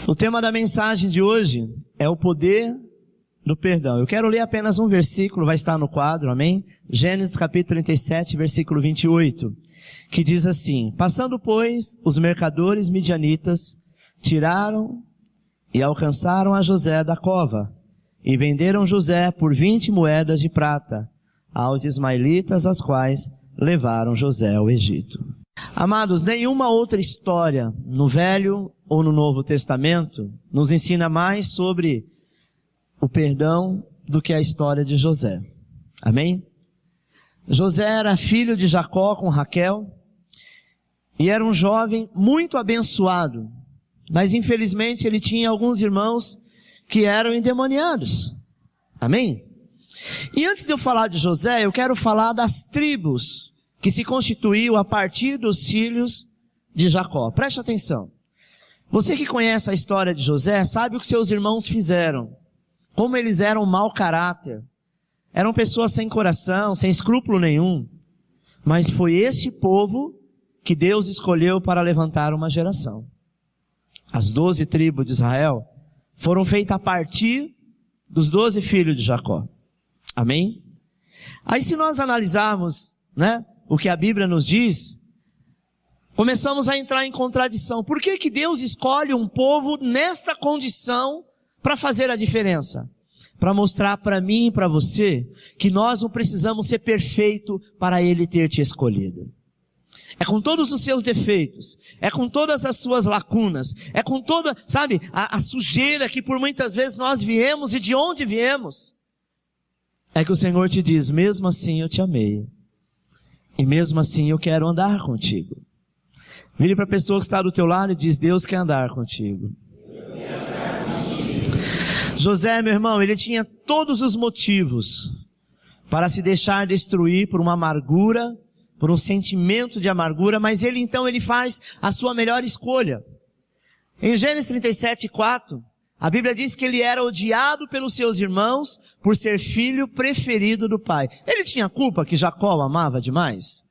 O tema da mensagem de hoje é o poder do perdão. Eu quero ler apenas um versículo, vai estar no quadro, amém? Gênesis capítulo 37, versículo 28, que diz assim: Passando, pois, os mercadores midianitas, tiraram e alcançaram a José da cova, e venderam José por 20 moedas de prata aos ismaelitas, as quais levaram José ao Egito. Amados, nenhuma outra história no Velho ou no Novo Testamento nos ensina mais sobre o perdão do que a história de José. Amém? José era filho de Jacó com Raquel e era um jovem muito abençoado, mas infelizmente ele tinha alguns irmãos que eram endemoniados. Amém? E antes de eu falar de José, eu quero falar das tribos que se constituiu a partir dos filhos de Jacó. Preste atenção. Você que conhece a história de José, sabe o que seus irmãos fizeram. Como eles eram mau caráter. Eram pessoas sem coração, sem escrúpulo nenhum. Mas foi este povo que Deus escolheu para levantar uma geração. As 12 tribos de Israel foram feitas a partir dos 12 filhos de Jacó. Amém? Aí se nós analisarmos, o que a Bíblia nos diz, começamos a entrar em contradição. Por que que Deus escolhe um povo nesta condição para fazer a diferença? Para mostrar para mim e para você que nós não precisamos ser perfeitos para Ele ter te escolhido. É com todos os seus defeitos, é com todas as suas lacunas, é com toda, a sujeira que por muitas vezes nós viemos e de onde viemos. É que o Senhor te diz, mesmo assim eu te amei. E mesmo assim eu quero andar contigo. Vire para a pessoa que está do teu lado e diz, Deus quer andar contigo. José, meu irmão, ele tinha todos os motivos para se deixar destruir por uma amargura, por um sentimento de amargura, mas ele faz a sua melhor escolha. Em Gênesis 37:4, a Bíblia diz que ele era odiado pelos seus irmãos por ser filho preferido do pai. Ele tinha culpa que Jacó o amava demais?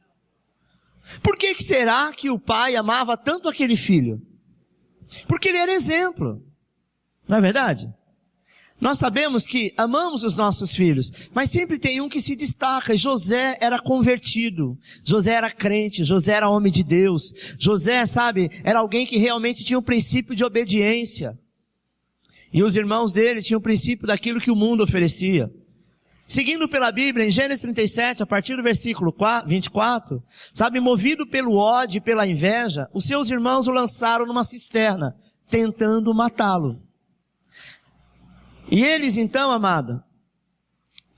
Por que será que o pai amava tanto aquele filho? Porque ele era exemplo. Não é verdade? Nós sabemos que amamos os nossos filhos, mas sempre tem um que se destaca. José era convertido, José era crente, José era homem de Deus. José, era alguém que realmente tinha um princípio de obediência. E os irmãos dele tinham o princípio daquilo que o mundo oferecia. Seguindo pela Bíblia, em Gênesis 37, a partir do versículo 24, movido pelo ódio e pela inveja, os seus irmãos o lançaram numa cisterna, tentando matá-lo. E eles então, amado,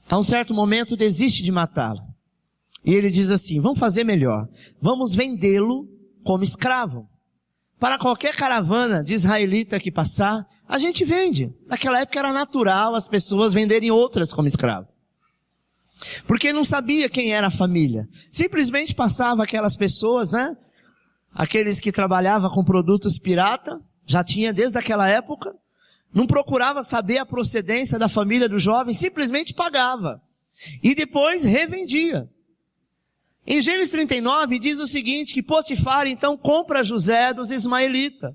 a um certo momento desistem de matá-lo. E ele diz assim, vamos fazer melhor, vamos vendê-lo como escravo. Para qualquer caravana de israelita que passar, a gente vende. Naquela época era natural as pessoas venderem outras como escravo. Porque não sabia quem era a família. Simplesmente passava aquelas pessoas, aqueles que trabalhavam com produtos pirata, já tinha desde aquela época, não procurava saber a procedência da família do jovem, simplesmente pagava. E depois revendia. Em Gênesis 39 diz o seguinte, que Potifar então compra José dos ismaelitas.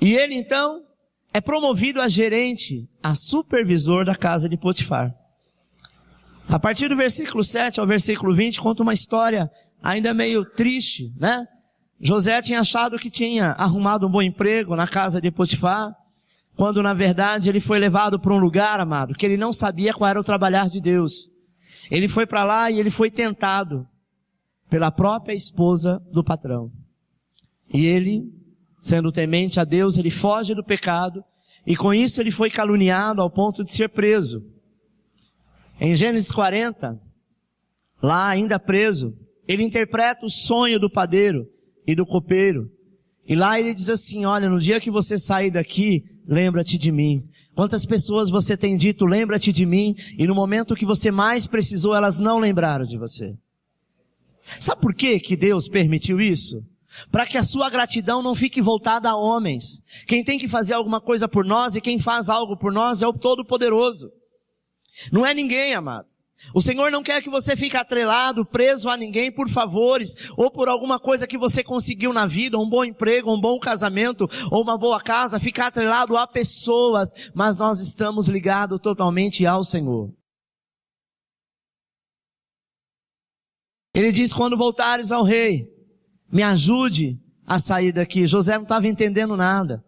E ele então é promovido a gerente, a supervisor da casa de Potifar. A partir do versículo 7 ao versículo 20 conta uma história ainda meio triste, José tinha achado que tinha arrumado um bom emprego na casa de Potifar, quando na verdade ele foi levado para um lugar, amado, que ele não sabia qual era o trabalhar de Deus. Ele foi para lá e ele foi tentado pela própria esposa do patrão. E ele, sendo temente a Deus, ele foge do pecado, e com isso ele foi caluniado ao ponto de ser preso. Em Gênesis 40, lá ainda preso, ele interpreta o sonho do padeiro e do copeiro. E lá ele diz assim, olha, no dia que você sair daqui, lembra-te de mim. Quantas pessoas você tem dito, lembra-te de mim, e no momento que você mais precisou, elas não lembraram de você. Sabe por que que Deus permitiu isso? Para que a sua gratidão não fique voltada a homens. Quem tem que fazer alguma coisa por nós e quem faz algo por nós é o Todo-Poderoso. Não é ninguém, amado. O Senhor não quer que você fique atrelado, preso a ninguém por favores, ou por alguma coisa que você conseguiu na vida, um bom emprego, um bom casamento, ou uma boa casa, ficar atrelado a pessoas, mas nós estamos ligados totalmente ao Senhor. Ele diz, quando voltares ao rei, me ajude a sair daqui. José não estava entendendo nada.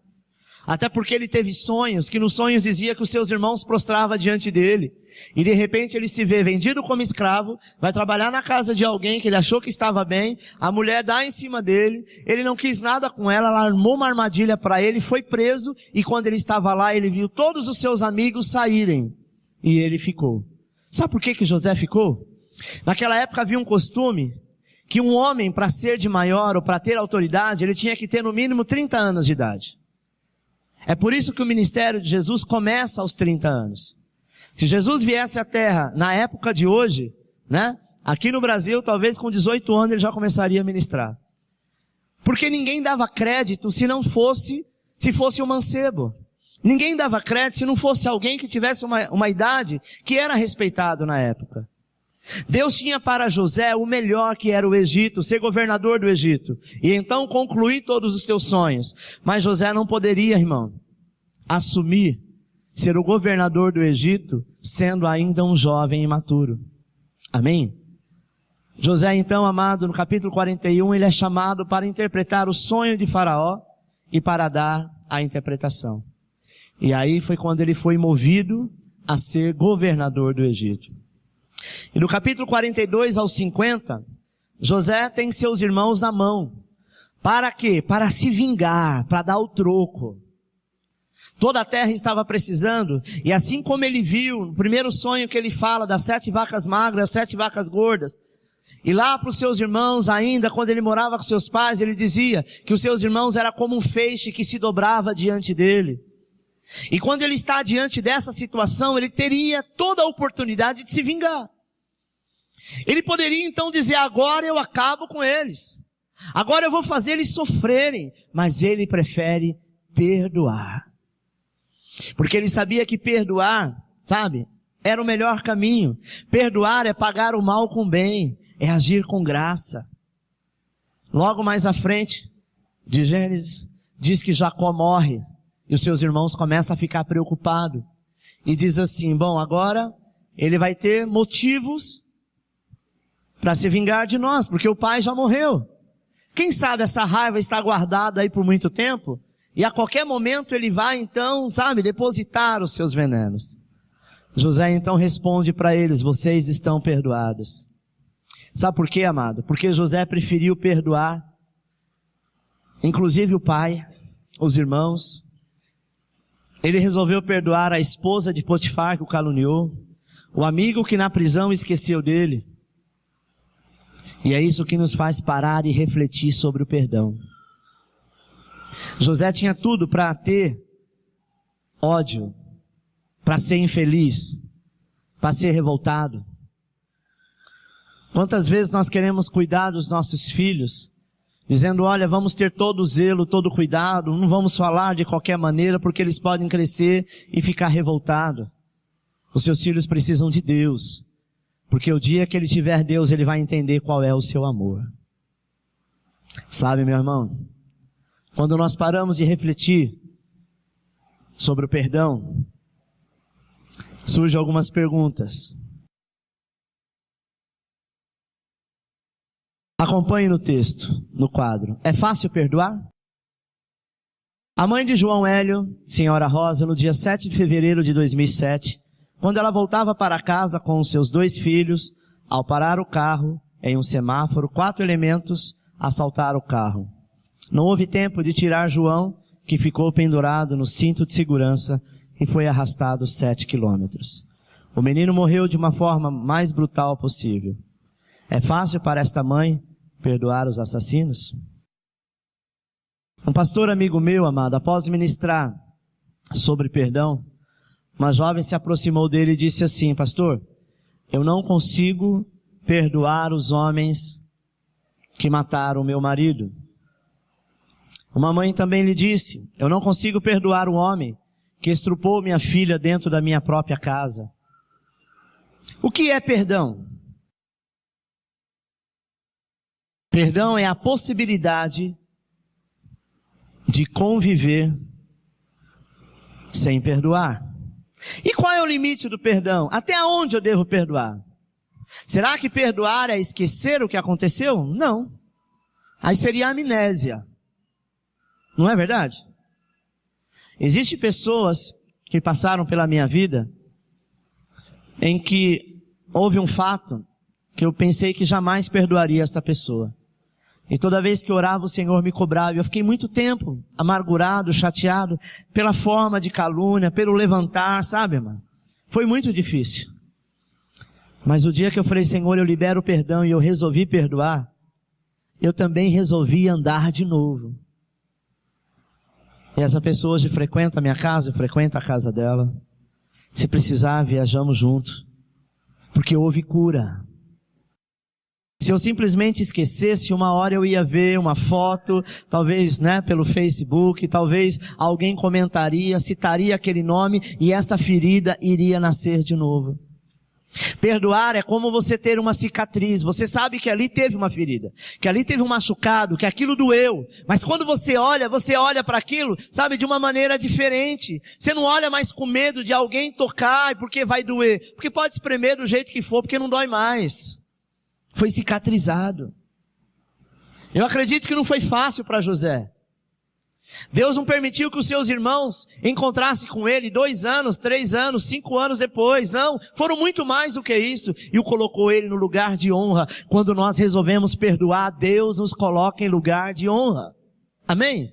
Até porque ele teve sonhos, que nos sonhos dizia que os seus irmãos prostravam diante dele. E de repente ele se vê vendido como escravo, vai trabalhar na casa de alguém que ele achou que estava bem, a mulher dá em cima dele, ele não quis nada com ela, ela armou uma armadilha para ele, foi preso, e quando ele estava lá, ele viu todos os seus amigos saírem. E ele ficou. Sabe por que José ficou? Naquela época havia um costume que um homem, para ser de maior ou para ter autoridade, ele tinha que ter no mínimo 30 anos de idade. É por isso que o ministério de Jesus começa aos 30 anos. Se Jesus viesse à Terra na época de hoje, né? Aqui no Brasil, talvez com 18 anos ele já começaria a ministrar. Porque ninguém dava crédito se fosse um mancebo. Ninguém dava crédito se não fosse alguém que tivesse uma idade que era respeitado na época. Deus tinha para José o melhor, que era o Egito, ser governador do Egito, e então concluir todos os teus sonhos. Mas José não poderia, irmão, assumir ser o governador do Egito, sendo ainda um jovem imaturo. Amém? José, então, amado, no capítulo 41, ele é chamado para interpretar o sonho de Faraó e para dar a interpretação. E aí foi quando ele foi movido a ser governador do Egito. E no capítulo 42 ao 50, José tem seus irmãos na mão. Para quê? Para se vingar, para dar o troco. Toda a terra estava precisando, e assim como ele viu, no primeiro sonho que ele fala das 7 vacas magras, 7 vacas gordas, e lá para os seus irmãos ainda, quando ele morava com seus pais, ele dizia que os seus irmãos eram como um feixe que se dobrava diante dele. E quando ele está diante dessa situação, ele teria toda a oportunidade de se vingar. Ele poderia então dizer, agora eu acabo com eles. Agora eu vou fazer eles sofrerem. Mas ele prefere perdoar. Porque ele sabia que perdoar, sabe, era o melhor caminho. Perdoar é pagar o mal com o bem, é agir com graça. Logo mais à frente de Gênesis, diz que Jacó morre. E os seus irmãos começam a ficar preocupados. E diz assim, bom, agora ele vai ter motivos para se vingar de nós, porque o pai já morreu. Quem sabe essa raiva está guardada aí por muito tempo, e a qualquer momento ele vai então, sabe, depositar os seus venenos. José então responde para eles, vocês estão perdoados. Sabe por quê, amado? Porque José preferiu perdoar, inclusive o pai, os irmãos. Ele resolveu perdoar a esposa de Potifar que o caluniou, o amigo que na prisão esqueceu dele. E é isso que nos faz parar e refletir sobre o perdão. José tinha tudo para ter ódio, para ser infeliz, para ser revoltado. Quantas vezes nós queremos cuidar dos nossos filhos, dizendo, olha, vamos ter todo o zelo, todo o cuidado, não vamos falar de qualquer maneira, porque eles podem crescer e ficar revoltados. Os seus filhos precisam de Deus, porque o dia que ele tiver Deus, ele vai entender qual é o seu amor. Sabe, meu irmão, quando nós paramos de refletir sobre o perdão, surgem algumas perguntas. Acompanhe no texto, no quadro. É fácil perdoar? A mãe de João Hélio, senhora Rosa, no dia 7 de fevereiro de 2007, quando ela voltava para casa com os seus 2 filhos, ao parar o carro em um semáforo, 4 elementos assaltaram o carro. Não houve tempo de tirar João, que ficou pendurado no cinto de segurança e foi arrastado 7 quilômetros. O menino morreu de uma forma mais brutal possível. É fácil para esta mãe perdoar os assassinos? Um pastor amigo meu, amado, após ministrar sobre perdão, uma jovem se aproximou dele e disse assim, pastor, eu não consigo perdoar os homens que mataram o meu marido. Uma mãe também lhe disse, eu não consigo perdoar o homem que estrupou minha filha dentro da minha própria casa. O que é perdão? Perdão é a possibilidade de conviver sem perdoar. E qual é o limite do perdão? Até onde eu devo perdoar? Será que perdoar é esquecer o que aconteceu? Não. Aí seria amnésia. Não é verdade? Existem pessoas que passaram pela minha vida em que houve um fato que eu pensei que jamais perdoaria essa pessoa. E toda vez que eu orava, o Senhor me cobrava. Eu fiquei muito tempo amargurado, chateado, pela forma de calúnia, pelo levantar, sabe, irmão? Foi muito difícil. Mas o dia que eu falei, Senhor, eu libero o perdão, e eu resolvi perdoar, eu também resolvi andar de novo. E essa pessoa hoje frequenta a minha casa, eu frequento a casa dela. Se precisar, viajamos juntos. Porque houve cura. Se eu simplesmente esquecesse, uma hora eu ia ver uma foto, talvez, pelo Facebook, talvez alguém comentaria, citaria aquele nome, e esta ferida iria nascer de novo. Perdoar é como você ter uma cicatriz. Você sabe que ali teve uma ferida, que ali teve um machucado, que aquilo doeu. Mas quando você olha para aquilo, sabe, de uma maneira diferente. Você não olha mais com medo de alguém tocar, porque vai doer. Porque pode espremer do jeito que for, porque não dói mais. Foi cicatrizado. Eu acredito que não foi fácil para José. Deus não permitiu que os seus irmãos encontrassem com ele 2 anos, 3 anos, 5 anos depois. Não, foram muito mais do que isso. E o colocou ele no lugar de honra. Quando nós resolvemos perdoar, Deus nos coloca em lugar de honra. Amém?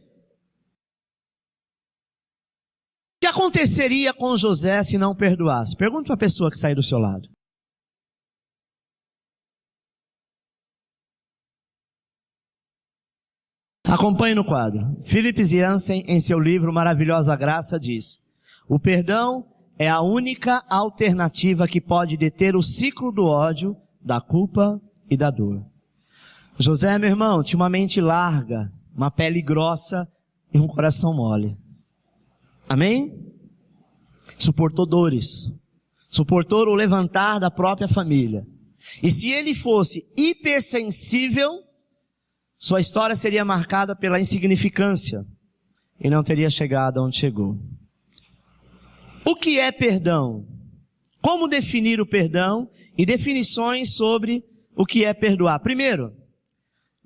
O que aconteceria com José se não perdoasse? Pergunta para a pessoa que está aí do seu lado. Acompanhe no quadro. Philip Yancey, em seu livro Maravilhosa Graça, diz: o perdão é a única alternativa que pode deter o ciclo do ódio, da culpa e da dor. José, meu irmão, tinha uma mente larga, uma pele grossa e um coração mole. Amém? Suportou dores. Suportou o levantar da própria família. E se ele fosse hipersensível, sua história seria marcada pela insignificância e não teria chegado onde chegou. O que é perdão? Como definir o perdão e definições sobre o que é perdoar? Primeiro,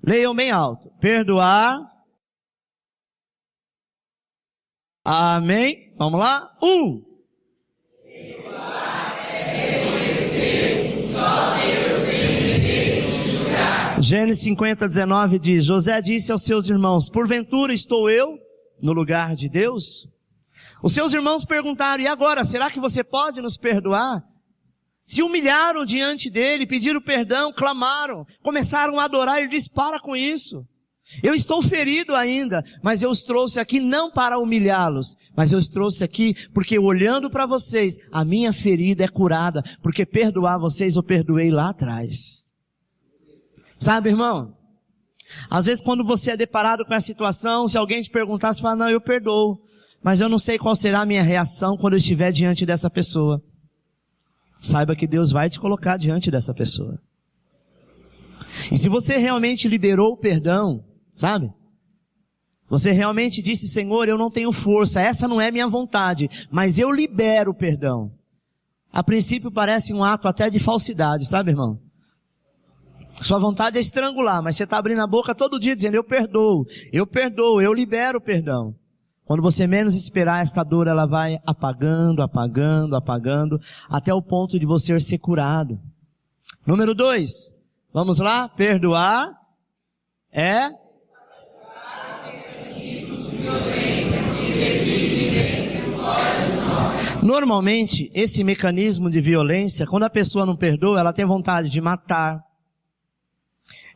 leiam bem alto. Perdoar. Amém? Vamos lá? Perdoar é reconhecer que só Deus tem direito de julgar. Gênesis 50:19 diz: José disse aos seus irmãos: porventura estou eu no lugar de Deus? Os seus irmãos perguntaram: e agora, será que você pode nos perdoar? Se humilharam diante dele, pediram perdão, clamaram, começaram a adorar. Ele disse: para com isso. Eu estou ferido ainda, mas eu os trouxe aqui não para humilhá-los, mas eu os trouxe aqui porque, olhando para vocês, a minha ferida é curada, porque perdoar vocês eu perdoei lá atrás. Sabe, irmão? Às vezes quando você é deparado com essa situação, se alguém te perguntar, você fala: não, eu perdoo, mas eu não sei qual será a minha reação quando eu estiver diante dessa pessoa. Saiba que Deus vai te colocar diante dessa pessoa. E se você realmente liberou o perdão, sabe? Você realmente disse: Senhor, eu não tenho força, essa não é minha vontade, mas eu libero o perdão. A princípio parece um ato até de falsidade, sabe, irmão? Sua vontade é estrangular, mas você está abrindo a boca todo dia dizendo: eu perdoo, eu libero o perdão. Quando você menos esperar, esta dor ela vai apagando, apagando, apagando, até o ponto de você ser curado. Número 2, vamos lá, perdoar é... Normalmente, esse mecanismo de violência, quando a pessoa não perdoa, ela tem vontade de matar,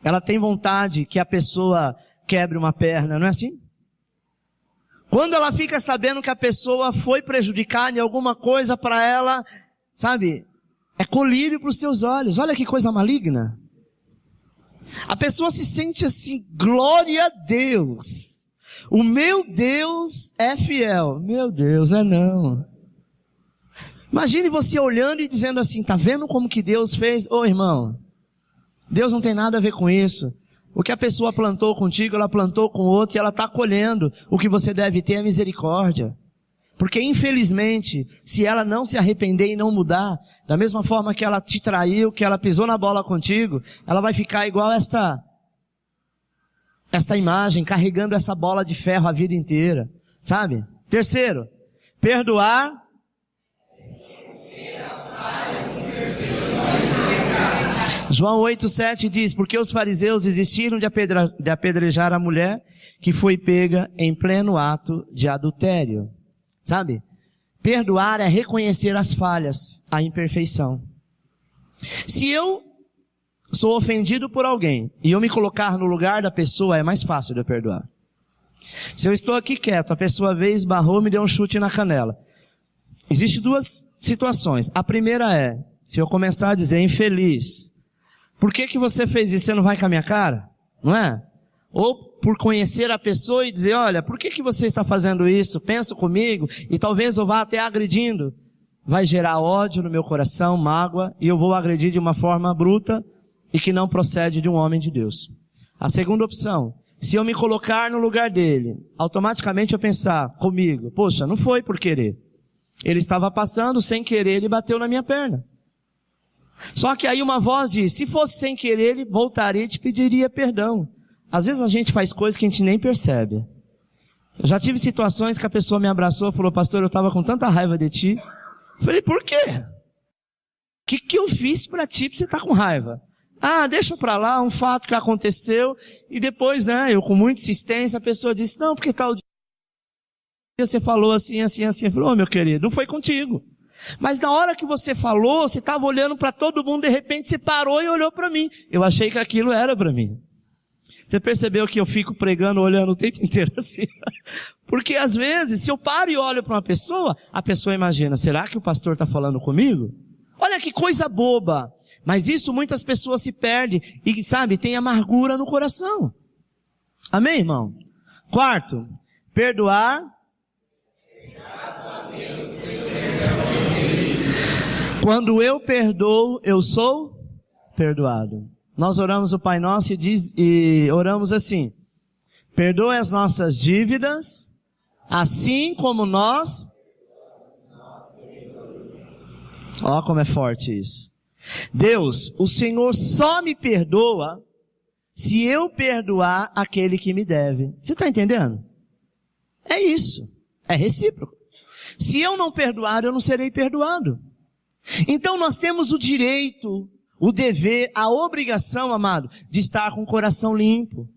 ela tem vontade que a pessoa quebre uma perna, não é assim? Quando ela fica sabendo que a pessoa foi prejudicada em alguma coisa, para ela, sabe, é colírio para os teus olhos. Olha que coisa maligna. A pessoa se sente assim: glória a Deus. O meu Deus é fiel. Meu Deus, não é não. Imagine você olhando e dizendo assim, tá vendo como que Deus fez? Ô irmão, Deus não tem nada a ver com isso. O que a pessoa plantou contigo, ela plantou com outro e ela está colhendo. O que você deve ter é misericórdia. Porque infelizmente, se ela não se arrepender e não mudar, da mesma forma que ela te traiu, que ela pisou na bola contigo, ela vai ficar igual esta imagem, carregando essa bola de ferro a vida inteira. Sabe? Terceiro, perdoar. João 8,7 diz, porque os fariseus desistiram de apedrejar a mulher que foi pega em pleno ato de adultério. Sabe? Perdoar é reconhecer as falhas, a imperfeição. Se eu sou ofendido por alguém e eu me colocar no lugar da pessoa, é mais fácil de eu perdoar. Se eu estou aqui quieto, a pessoa veio, esbarrou, me deu um chute na canela. Existem duas situações. A primeira é, se eu começar a dizer, infeliz, por que você fez isso? Você não vai com a minha cara? Não é? Ou por conhecer a pessoa e dizer, olha, por que você está fazendo isso? Pensa comigo, e talvez eu vá até agredindo. Vai gerar ódio no meu coração, mágoa, e eu vou agredir de uma forma bruta e que não procede de um homem de Deus. A segunda opção, se eu me colocar no lugar dele, automaticamente eu pensar comigo, poxa, não foi por querer. Ele estava passando, sem querer, ele bateu na minha perna. Só que aí uma voz diz, se fosse sem querer, ele voltaria e te pediria perdão. Às vezes a gente faz coisas que a gente nem percebe. Eu já tive situações que a pessoa me abraçou e falou, pastor, eu estava com tanta raiva de ti. Eu falei, por quê? O que eu fiz para ti pra você estar com raiva? Ah, deixa pra lá, um fato que aconteceu. E depois, eu com muita insistência, a pessoa disse, não, porque tal dia você falou assim, assim, assim. Eu falei, meu querido, não foi contigo. Mas na hora que você falou, você estava olhando para todo mundo, de repente você parou e olhou para mim. Eu achei que aquilo era para mim. Você percebeu que eu fico pregando, olhando o tempo inteiro assim? Porque às vezes, se eu paro e olho para uma pessoa, a pessoa imagina, será que o pastor está falando comigo? Olha que coisa boba. Mas isso muitas pessoas se perdem e, sabe, tem amargura no coração. Amém, irmão? Quarto, perdoar. Quando eu perdoo, eu sou perdoado. Nós oramos o Pai Nosso e oramos assim, perdoe as nossas dívidas, assim como nós... Ó como é forte isso. Deus, o Senhor só me perdoa se eu perdoar aquele que me deve. Você está entendendo? É isso. É recíproco. Se eu não perdoar, eu não serei perdoado. Então nós temos o direito, o dever, a obrigação, amado, de estar com o coração limpo.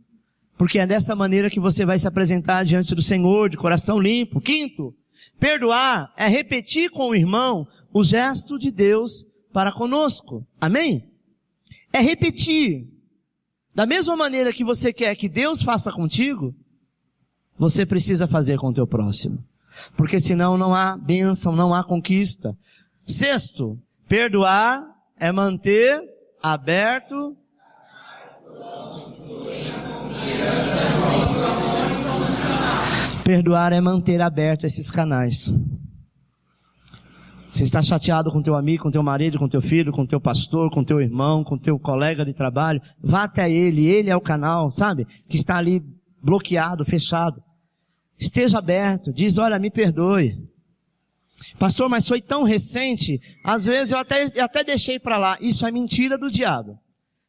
Porque é dessa maneira que você vai se apresentar diante do Senhor, de coração limpo. Quinto, perdoar é repetir com o irmão o gesto de Deus para conosco. Amém? É repetir. Da mesma maneira que você quer que Deus faça contigo, você precisa fazer com o teu próximo. Porque senão não há bênção, não há conquista. Sexto, perdoar é manter aberto. Perdoar é manter aberto esses canais. Você está chateado com teu amigo, com teu marido, com teu filho, com teu pastor, com teu irmão, com teu colega de trabalho, vá até ele é o canal, sabe? Que está ali bloqueado, fechado. Esteja aberto, diz, olha, me perdoe. Pastor, mas foi tão recente, às vezes eu até deixei para lá. Isso é mentira do diabo.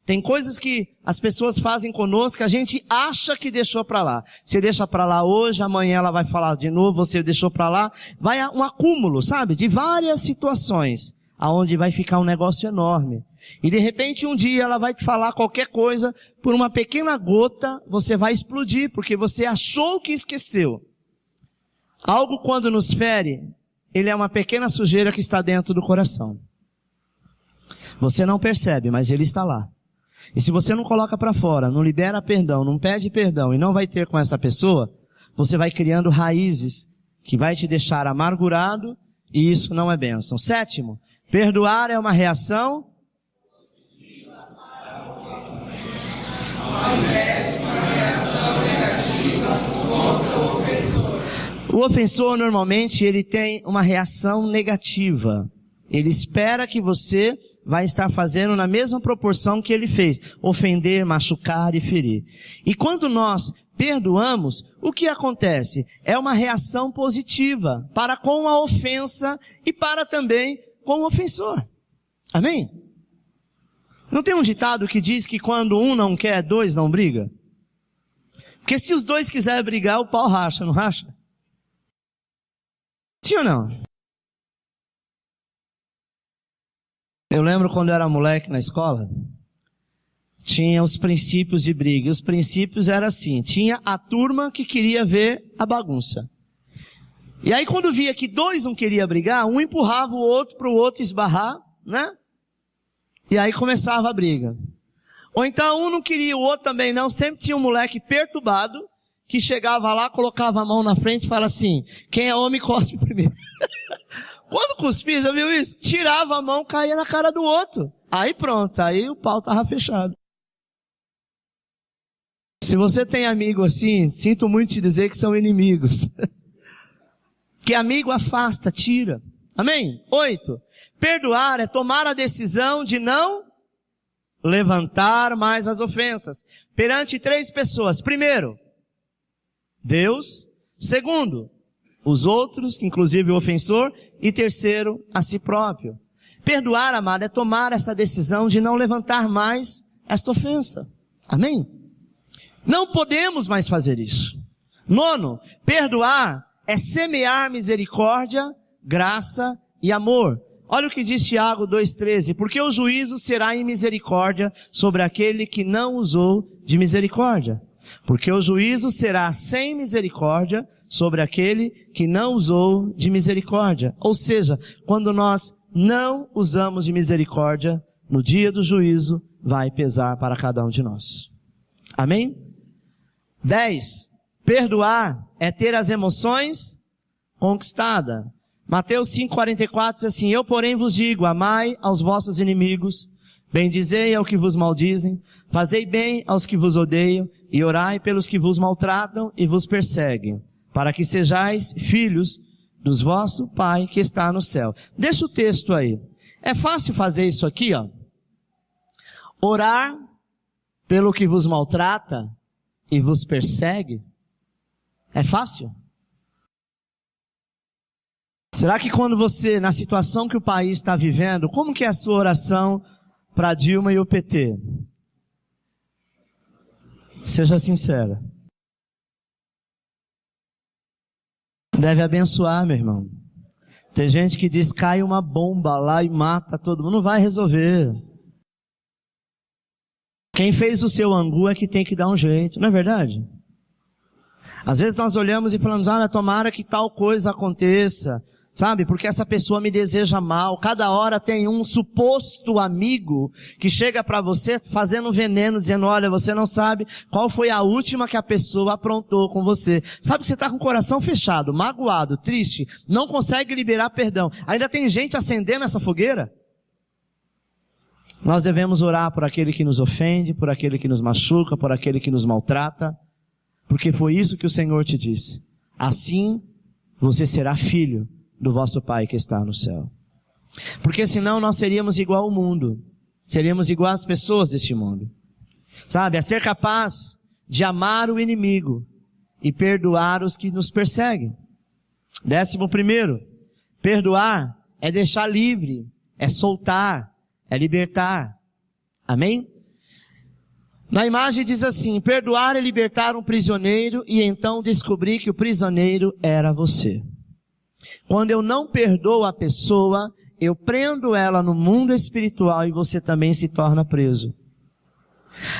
Tem coisas que as pessoas fazem conosco que a gente acha que deixou para lá. Você deixa para lá hoje, amanhã ela vai falar de novo, você deixou para lá. Vai um acúmulo, sabe? De várias situações, aonde vai ficar um negócio enorme. E de repente um dia ela vai te falar qualquer coisa, por uma pequena gota, você vai explodir, porque você achou que esqueceu. Algo quando nos fere, ele é uma pequena sujeira que está dentro do coração. Você não percebe, mas ele está lá. E se você não coloca para fora, não libera perdão, não pede perdão e não vai ter com essa pessoa, você vai criando raízes que vai te deixar amargurado e isso não é bênção. Sétimo, perdoar é uma reação O ofensor, normalmente, ele tem uma reação negativa. Ele espera que você vai estar fazendo na mesma proporção que ele fez. Ofender, machucar e ferir. E quando nós perdoamos, o que acontece? É uma reação positiva para com a ofensa e para também com o ofensor. Amém? Não tem um ditado que diz que quando um não quer, dois não briga? Porque se os dois quiserem brigar, o pau racha, não racha? Sim ou não? Eu lembro quando eu era moleque na escola, tinha os princípios de briga. E os princípios eram assim, tinha a turma que queria ver a bagunça. E aí quando via que dois não queriam brigar, um empurrava o outro para o outro esbarrar, né? E aí começava a briga. Ou então um não queria, o outro também não. Sempre tinha um moleque perturbado que chegava lá, colocava a mão na frente e falava assim, quem é homem cospe primeiro. Quando cuspia, já viu isso? Tirava a mão, caía na cara do outro. Aí pronto, aí o pau tava fechado. Se você tem amigo assim, sinto muito te dizer que são inimigos. Que amigo afasta, tira. Amém? 8. Perdoar é tomar a decisão de não levantar mais as ofensas perante 3 pessoas. Primeiro, Deus. Segundo, os outros, inclusive o ofensor. E terceiro, a si próprio. Perdoar, amado, é tomar essa decisão de não levantar mais esta ofensa. Amém? Não podemos mais fazer isso. 9, perdoar é semear misericórdia, graça e amor. Olha o que diz Tiago 2,13. Porque o juízo será em misericórdia sobre aquele que não usou de misericórdia. Porque o juízo será sem misericórdia sobre aquele que não usou de misericórdia. Ou seja, quando nós não usamos de misericórdia, no dia do juízo vai pesar para cada um de nós. Amém? 10. Perdoar é ter as emoções conquistadas. Mateus 5,44 diz assim, eu porém vos digo, amai aos vossos inimigos, bendizei ao que vos maldizem, fazei bem aos que vos odeiam, e orai pelos que vos maltratam e vos perseguem, para que sejais filhos dos vosso Pai que está no céu. Deixa o texto aí. É fácil fazer isso aqui, ó. Orar pelo que vos maltrata e vos persegue. É fácil? Será que quando você, na situação que o país está vivendo, como que é a sua oração para Dilma e o PT? Seja sincera. Deve abençoar, meu irmão. Tem gente que diz, cai uma bomba lá e mata todo mundo. Não vai resolver. Quem fez o seu angu é que tem que dar um jeito, não é verdade? Às vezes nós olhamos e falamos, tomara que tal coisa aconteça. Sabe, porque essa pessoa me deseja mal. Cada hora tem um suposto amigo que chega para você fazendo veneno, dizendo, olha, você não sabe qual foi a última que a pessoa aprontou com você. Sabe que você está com o coração fechado, magoado, triste, não consegue liberar perdão. Ainda tem gente acendendo essa fogueira? Nós devemos orar por aquele que nos ofende, por aquele que nos machuca, por aquele que nos maltrata, porque foi isso que o Senhor te disse. Assim, você será filho do vosso Pai que está no céu. Porque senão nós seríamos igual ao mundo. Seríamos igual às pessoas deste mundo. Sabe, a ser capaz de amar o inimigo e perdoar os que nos perseguem. 11º, perdoar é deixar livre, é soltar, é libertar. Amém? Na imagem diz assim, perdoar é libertar um prisioneiro e então descobrir que o prisioneiro era você. Quando eu não perdoo a pessoa, eu prendo ela no mundo espiritual e você também se torna preso.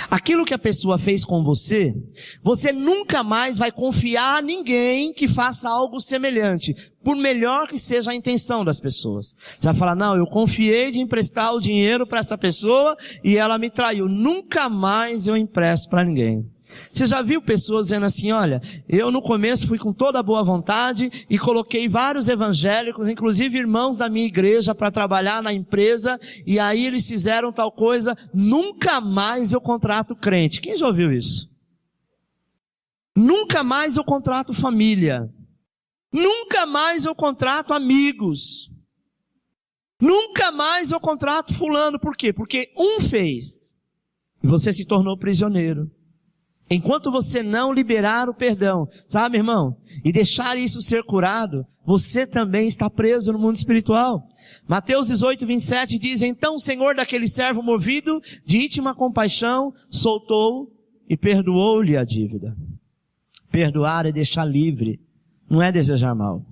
Aquilo que a pessoa fez com você, você nunca mais vai confiar a ninguém que faça algo semelhante, por melhor que seja a intenção das pessoas. Você vai falar, não, eu confiei de emprestar o dinheiro para essa pessoa e ela me traiu. Nunca mais eu empresto para ninguém. Você já viu pessoas dizendo assim, olha, eu no começo fui com toda a boa vontade e coloquei vários evangélicos, inclusive irmãos da minha igreja, para trabalhar na empresa, e aí eles fizeram tal coisa, nunca mais eu contrato crente. Quem já ouviu isso? Nunca mais eu contrato família. Nunca mais eu contrato amigos. Nunca mais eu contrato fulano. Por quê? Porque um fez e você se tornou prisioneiro. Enquanto você não liberar o perdão, sabe, irmão? E deixar isso ser curado, você também está preso no mundo espiritual. Mateus 18, 27 diz: então o Senhor daquele servo movido de íntima compaixão soltou e perdoou-lhe a dívida. Perdoar é deixar livre, não é desejar mal.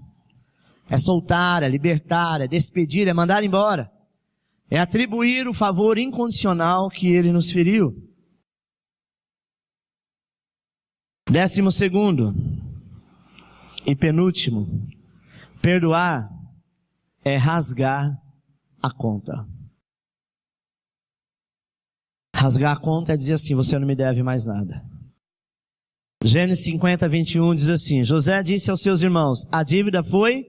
É soltar, é libertar, é despedir, é mandar embora. É atribuir o favor incondicional que ele nos feriu. 12º e penúltimo, perdoar é rasgar a conta. Rasgar a conta é dizer assim: você não me deve mais nada. Gênesis 50, 21 diz assim: José disse aos seus irmãos: a dívida foi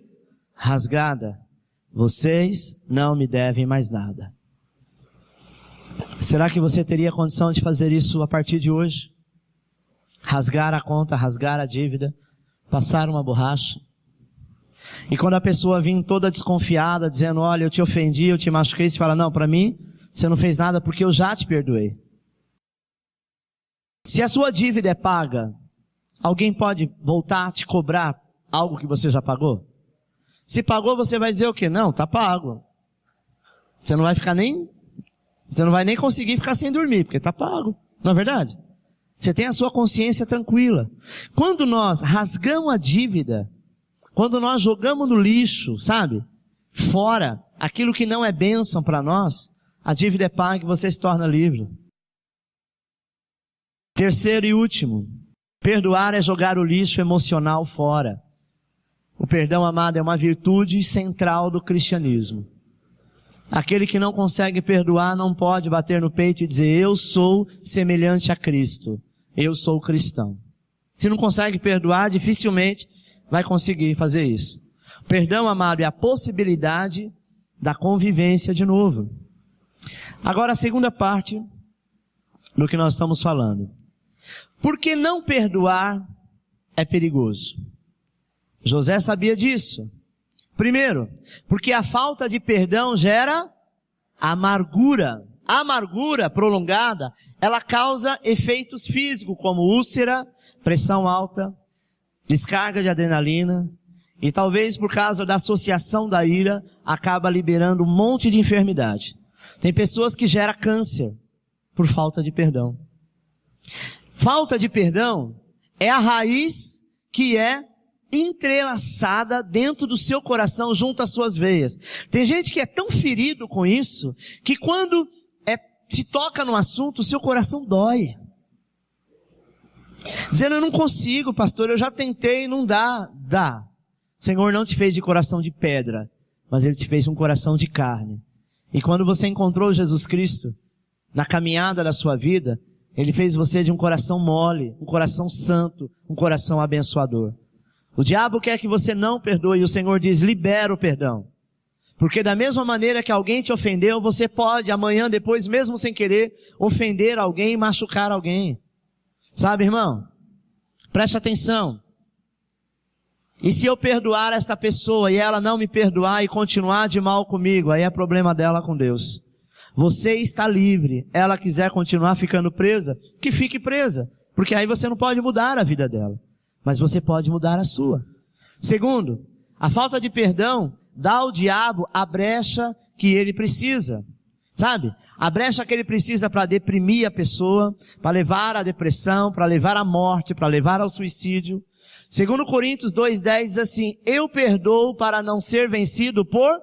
rasgada, vocês não me devem mais nada. Será que você teria condição de fazer isso a partir de hoje? Rasgar a conta, rasgar a dívida, passar uma borracha. E quando a pessoa vir toda desconfiada, dizendo: olha, eu te ofendi, eu te machuquei, você fala: não, para mim, você não fez nada porque eu já te perdoei. Se a sua dívida é paga, alguém pode voltar a te cobrar algo que você já pagou? Se pagou, você vai dizer o quê? Não, tá pago. Você não vai nem conseguir ficar sem dormir, porque tá pago. Não é verdade? Você tem a sua consciência tranquila. Quando nós rasgamos a dívida, quando nós jogamos no lixo, sabe? Fora aquilo que não é bênção para nós, a dívida é paga e você se torna livre. Terceiro e último, perdoar é jogar o lixo emocional fora. O perdão, amado, é uma virtude central do cristianismo. Aquele que não consegue perdoar não pode bater no peito e dizer: eu sou semelhante a Cristo. Eu sou cristão. Se não consegue perdoar, dificilmente vai conseguir fazer isso. Perdão, amado, é a possibilidade da convivência de novo. Agora, a segunda parte do que nós estamos falando. Por que não perdoar é perigoso? José sabia disso. Primeiro, porque a falta de perdão gera amargura. A amargura prolongada, ela causa efeitos físicos como úlcera, pressão alta, descarga de adrenalina e talvez por causa da associação da ira, acaba liberando um monte de enfermidade. Tem pessoas que geram câncer por falta de perdão. Falta de perdão é a raiz que é entrelaçada dentro do seu coração, junto às suas veias. Tem gente que é tão ferido com isso, que quando se toca no assunto, o seu coração dói. Dizendo: eu não consigo, pastor, eu já tentei, não dá. Dá. O Senhor não te fez de coração de pedra, mas Ele te fez um coração de carne. E quando você encontrou Jesus Cristo, na caminhada da sua vida, Ele fez você de um coração mole, um coração santo, um coração abençoador. O diabo quer que você não perdoe, e o Senhor diz: libera o perdão. Porque da mesma maneira que alguém te ofendeu, você pode amanhã, depois, mesmo sem querer, ofender alguém e machucar alguém. Sabe, irmão? Preste atenção. E se eu perdoar esta pessoa e ela não me perdoar e continuar de mal comigo, aí é problema dela com Deus. Você está livre. Ela quiser continuar ficando presa, que fique presa. Porque aí você não pode mudar a vida dela. Mas você pode mudar a sua. Segundo, a falta de perdão dá ao diabo a brecha que ele precisa. Sabe? A brecha que ele precisa para deprimir a pessoa, para levar à depressão, para levar à morte, para levar ao suicídio. 2 Coríntios 2:10 diz assim: eu perdoo para não ser vencido por...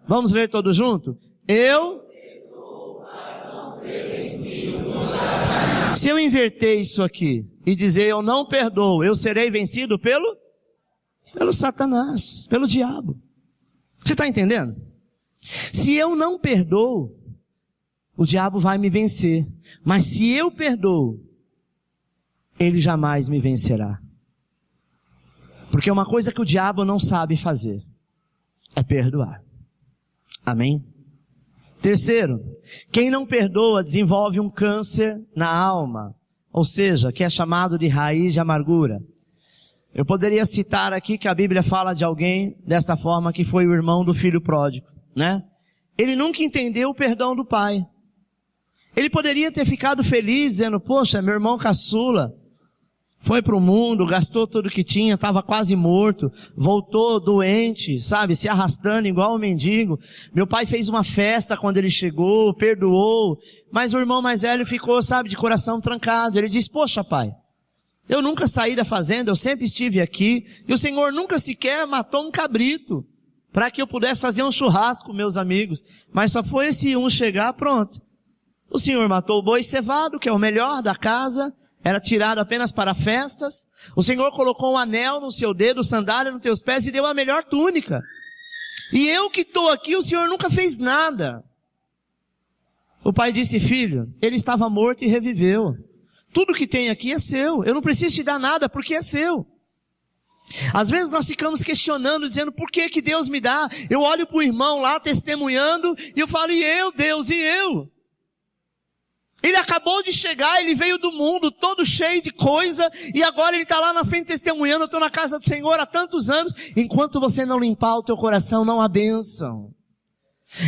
Vamos ler todos juntos? Eu perdoo para não ser vencido por Satanás. Se eu inverter isso aqui e dizer eu não perdoo, eu serei vencido pelo Satanás, pelo diabo. Você está entendendo? Se eu não perdoo, o diabo vai me vencer. Mas se eu perdoo, ele jamais me vencerá. Porque uma coisa que o diabo não sabe fazer é perdoar. Amém? Terceiro, quem não perdoa desenvolve um câncer na alma, ou seja, que é chamado de raiz de amargura. Eu poderia citar aqui que a Bíblia fala de alguém desta forma, que foi o irmão do filho pródigo, né? Ele nunca entendeu o perdão do pai. Ele poderia ter ficado feliz, dizendo, poxa, meu irmão caçula foi para o mundo, gastou tudo que tinha, estava quase morto, voltou doente, sabe, se arrastando igual um mendigo. Meu pai fez uma festa quando ele chegou, perdoou, mas o irmão mais velho ficou, sabe, de coração trancado. Ele disse, poxa pai, eu nunca saí da fazenda, eu sempre estive aqui, e o Senhor nunca sequer matou um cabrito, para que eu pudesse fazer um churrasco com meus amigos, mas só foi esse um chegar, pronto. O Senhor matou o boi cevado, que é o melhor da casa, era tirado apenas para festas. O Senhor colocou um anel no seu dedo, sandália nos teus pés e deu a melhor túnica. E eu que estou aqui, o Senhor nunca fez nada. O pai disse, filho, ele estava morto e reviveu. Tudo que tem aqui é seu. Eu não preciso te dar nada porque é seu. Às vezes nós ficamos questionando, dizendo, por que que Deus me dá? Eu olho para o irmão lá testemunhando e eu falo, e eu, Deus, e eu? Ele acabou de chegar, ele veio do mundo todo cheio de coisa, e agora ele está lá na frente testemunhando, eu estou na casa do Senhor há tantos anos. Enquanto você não limpar o teu coração, não há bênção.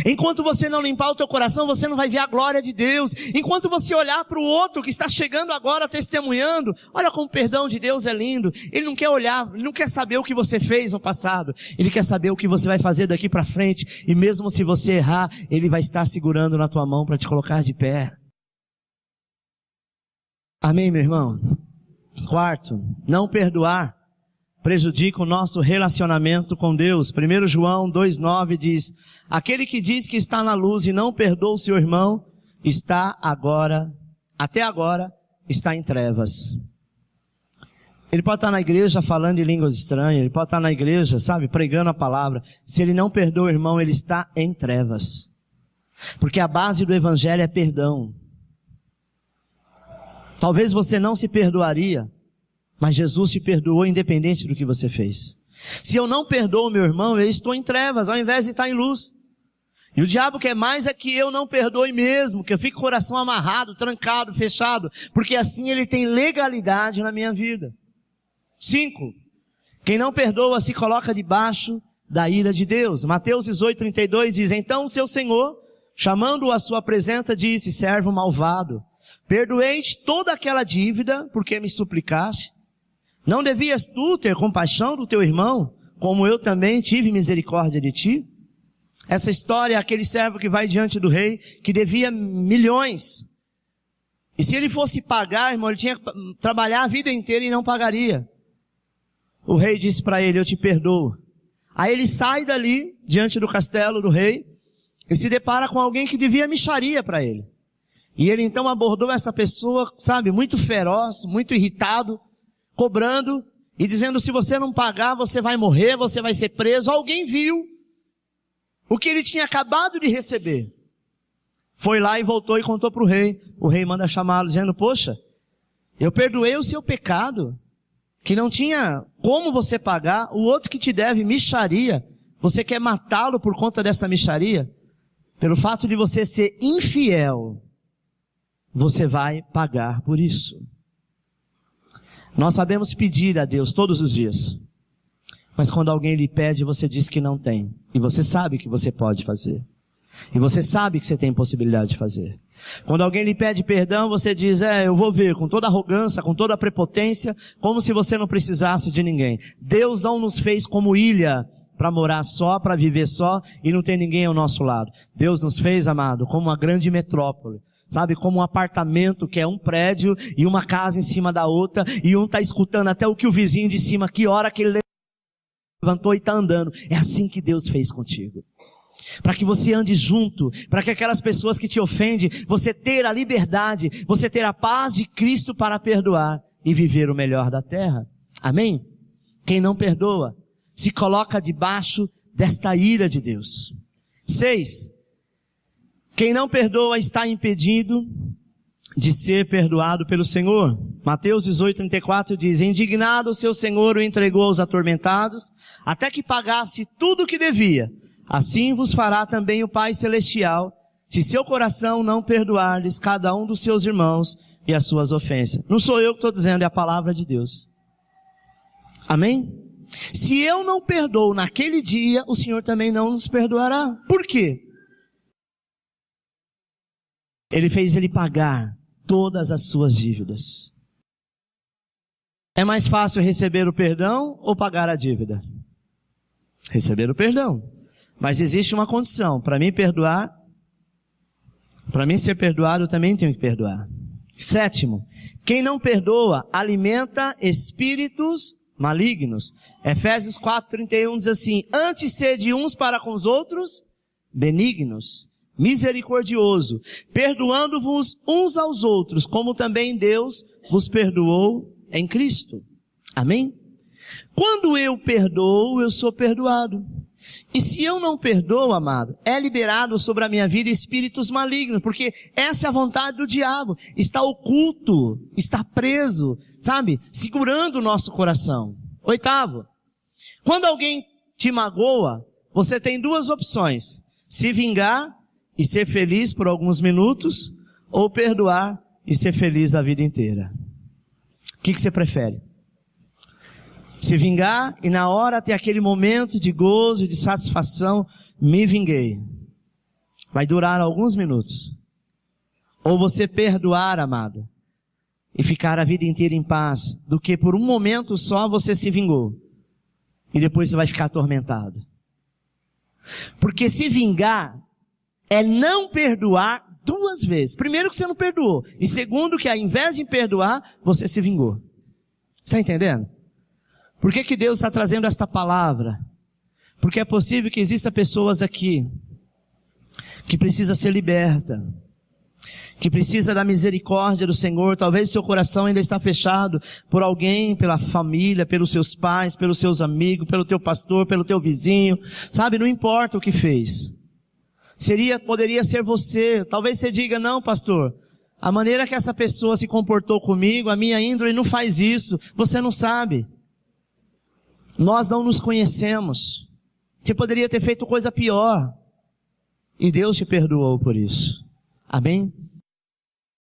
Enquanto você não limpar o teu coração, você não vai ver a glória de Deus. Enquanto você olhar para o outro que está chegando agora testemunhando, olha como o perdão de Deus é lindo. Ele não quer olhar, ele não quer saber o que você fez no passado. Ele quer saber o que você vai fazer daqui para frente. E mesmo se você errar, ele vai estar segurando na tua mão para te colocar de pé. Amém, meu irmão? Quarto, não perdoar prejudica o nosso relacionamento com Deus. 1 João 2,9 diz, aquele que diz que está na luz e não perdoa o seu irmão, até agora, está em trevas. Ele pode estar na igreja falando em línguas estranhas, ele pode estar na igreja, sabe, pregando a palavra. Se ele não perdoa o irmão, ele está em trevas. Porque a base do evangelho é perdão. Talvez você não se perdoaria, mas Jesus te perdoou independente do que você fez. Se eu não perdoo meu irmão, eu estou em trevas, ao invés de estar em luz. E o diabo quer mais é que eu não perdoe mesmo, que eu fique com o coração amarrado, trancado, fechado, porque assim ele tem legalidade na minha vida. 5. Quem não perdoa se coloca debaixo da ira de Deus. Mateus 18:32 diz, então o seu Senhor, chamando-o à sua presença, disse, servo malvado, perdoei-te toda aquela dívida, porque me suplicaste. Não devias tu ter compaixão do teu irmão, como eu também tive misericórdia de ti? Essa história é aquele servo que vai diante do rei, que devia milhões. E se ele fosse pagar, irmão, ele tinha que trabalhar a vida inteira e não pagaria. O rei disse para ele, eu te perdoo. Aí ele sai dali, diante do castelo do rei, e se depara com alguém que devia mixaria para ele. E ele então abordou essa pessoa, sabe, muito feroz, muito irritado, cobrando e dizendo, se você não pagar, você vai morrer, você vai ser preso. Alguém viu o que ele tinha acabado de receber. Foi lá e voltou e contou para o rei. O rei manda chamá-lo, dizendo, poxa, eu perdoei o seu pecado, que não tinha como você pagar, o outro que te deve mixaria, você quer matá-lo por conta dessa mixaria? Pelo fato de você ser infiel, você vai pagar por isso. Nós sabemos pedir a Deus todos os dias. Mas quando alguém lhe pede, você diz que não tem. E você sabe que você pode fazer. E você sabe que você tem possibilidade de fazer. Quando alguém lhe pede perdão, você diz, eu vou ver, com toda arrogância, com toda prepotência, como se você não precisasse de ninguém. Deus não nos fez como ilha, para morar só, para viver só, e não ter ninguém ao nosso lado. Deus nos fez, amado, como uma grande metrópole. Sabe, como um apartamento que é um prédio e uma casa em cima da outra, e um está escutando até o que o vizinho de cima, que hora que ele levantou e está andando. É assim que Deus fez contigo. Para que você ande junto, para que aquelas pessoas que te ofendem, você ter a liberdade, você ter a paz de Cristo para perdoar e viver o melhor da terra. Amém? Quem não perdoa, se coloca debaixo desta ira de Deus. 6. Quem não perdoa está impedido de ser perdoado pelo Senhor. Mateus 18:34 diz, indignado o seu Senhor o entregou aos atormentados, até que pagasse tudo o que devia. Assim vos fará também o Pai Celestial, se seu coração não perdoar-lhes cada um dos seus irmãos e as suas ofensas. Não sou eu que estou dizendo, é a palavra de Deus. Amém? Se eu não perdoo naquele dia, o Senhor também não nos perdoará. Por quê? Ele fez ele pagar todas as suas dívidas. É mais fácil receber o perdão ou pagar a dívida? Receber o perdão. Mas existe uma condição. Para mim perdoar, para mim ser perdoado, eu também tenho que perdoar. 7º, quem não perdoa alimenta espíritos malignos. Efésios 4:31 diz assim: antes sede uns para com os outros benignos, misericordioso, perdoando-vos uns aos outros, como também Deus vos perdoou em Cristo. Amém? Quando eu perdoo, eu sou perdoado. E se eu não perdoo, amado, é liberado sobre a minha vida espíritos malignos, porque essa é a vontade do diabo. Está oculto, está preso, sabe? Segurando o nosso coração. 8º, quando alguém te magoa, você tem 2 opções: se vingar e ser feliz por alguns minutos, ou perdoar e ser feliz a vida inteira. O que você prefere? Se vingar e na hora ter aquele momento de gozo e de satisfação, me vinguei. Vai durar alguns minutos. Ou você perdoar, amado, e ficar a vida inteira em paz, do que por um momento só você se vingou. E depois você vai ficar atormentado. Porque se vingar é não perdoar 2 vezes. Primeiro que você não perdoou. E segundo que ao invés de perdoar, você se vingou. Está entendendo? Por que Deus está trazendo esta palavra? Porque é possível que exista pessoas aqui que precisa ser liberta, que precisa da misericórdia do Senhor. Talvez seu coração ainda está fechado por alguém, pela família, pelos seus pais, pelos seus amigos, pelo teu pastor, pelo teu vizinho. Sabe, não importa o que fez. Poderia ser você. Talvez você diga: não, pastor, a maneira que essa pessoa se comportou comigo, a minha índole não faz isso. Você não sabe. Nós não nos conhecemos. Você poderia ter feito coisa pior. E Deus te perdoou por isso. Amém?